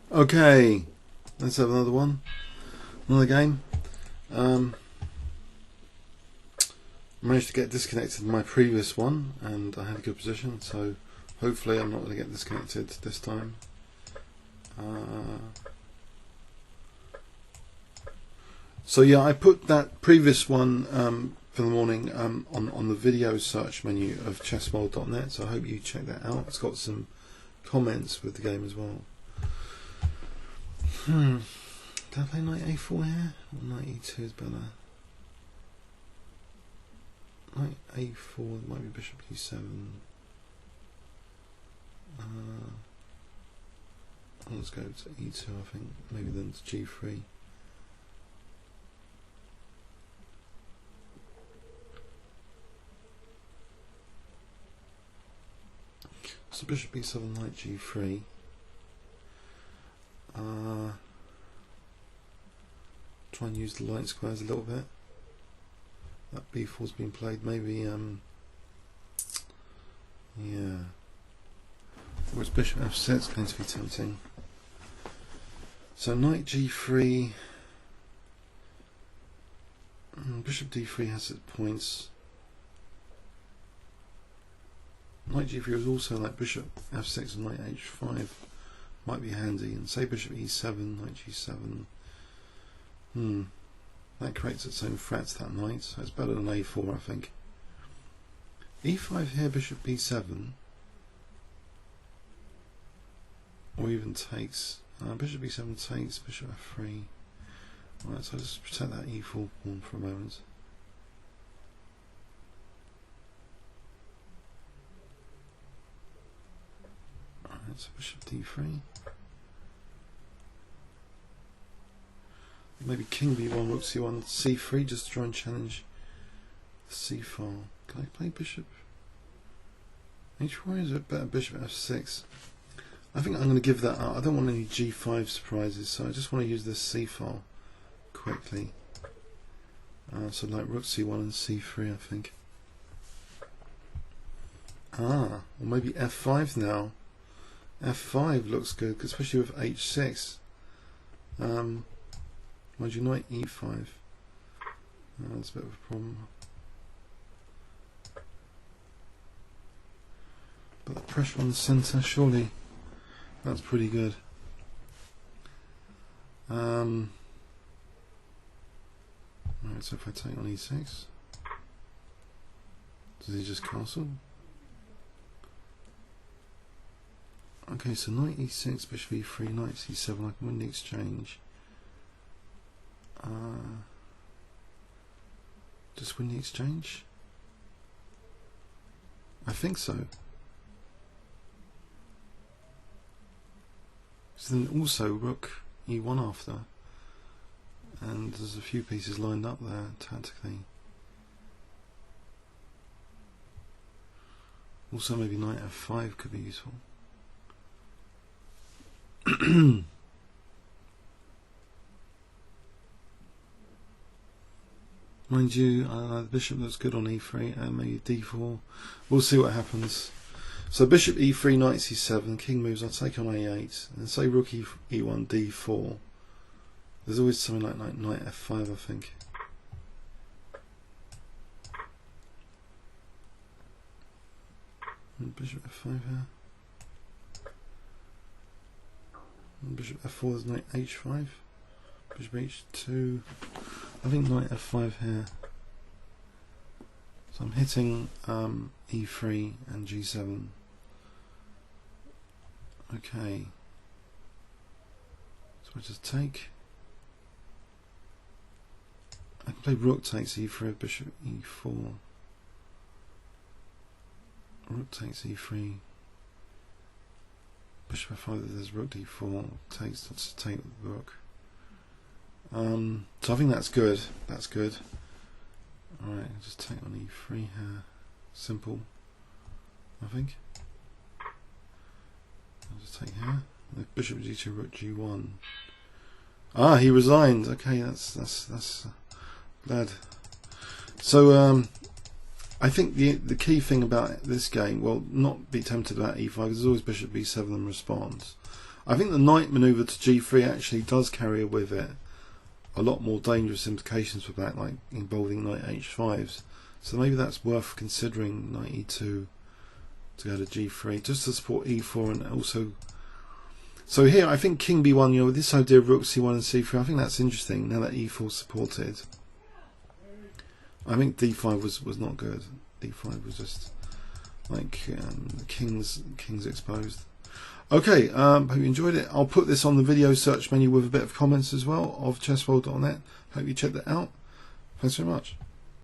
Okay, let's have another game. Managed to get disconnected from my previous one, and I had a good position, so hopefully I'm not going to get disconnected this time. So yeah, I put that previous one for the morning on the video search menu of chessworld.net, so I hope you check that out. It's got some comments with the game as well. Did I play knight a4 here? Or knight e2 is better? Knight a4, might be bishop e7. Let's go to e2, I think. Maybe then to g3. So bishop e7, knight g3. Try and use the light squares a little bit. That b4's been played. Maybe yeah. Or is bishop f6 going to be tempting? So knight g3. Bishop d3 has its points. Knight g3 is also like bishop f6 and knight h5. Might be handy. And say bishop e7, knight g7. That creates its own threats, that knight, so it's better than a4, I think. e5 here, bishop b7. Or even takes. Bishop b7 takes, bishop f3. Alright, so I'll just protect that e4 pawn for a moment. Alright, so bishop d3. Maybe king b1, rook c1, c3, just to try and challenge the c file. Can I play bishop h4? Is it better bishop f6? I think I'm going to give that up. I don't want any g5 surprises, so I just want to use this c file quickly. So like rook c1 and c3, I think. Or maybe f5 now. f5 looks good, especially with h6. Mind you, knight e5. That's a bit of a problem. But the pressure on the centre, surely that's pretty good. Alright, so if I take on e6, does he just castle? Okay, so knight e6, bishop e3, knight c7, I can win the exchange. Just win the exchange? I think so. So then also rook e1 after, and there's a few pieces lined up there tactically. Also maybe knight f5 could be useful. Mind you, the bishop looks good on e3 and maybe d4. We'll see what happens. So bishop e3, knight c7, king moves, I'll take on a8, and say rook e1, d4. There's always something like knight f5, I think. And bishop f5 here. And bishop f4 is knight h5. Bishop h2. I think knight f5 here. So I'm hitting e3 and g7. Okay. So I just take. I can play rook takes e3, bishop e4. Rook takes e3. Bishop f5, there's rook d4. Takes to take the rook. So I think that's good. That's good. Alright, I'll just take on e3 here. Simple, I think. I'll just take here. The bishop g2, rook g1. He resigned. Okay, that's glad. So I think the key thing about this game, well, not be tempted about e5 because there's always bishop b7 and response. I think the knight manoeuvre to g3 actually does carry with it a lot more dangerous implications for black, like involving knight h5s. So maybe that's worth considering knight e2 to go to g3, just to support e4 and also. So here I think king b1, with this idea of rook c1 and c3, I think that's interesting. Now that e4 is supported, I think d5 was not good. d5 was just like the king's exposed. Okay, hope you enjoyed it. I'll put this on the video search menu with a bit of comments as well of chessworld.net. Hope you check that out. Thanks very much.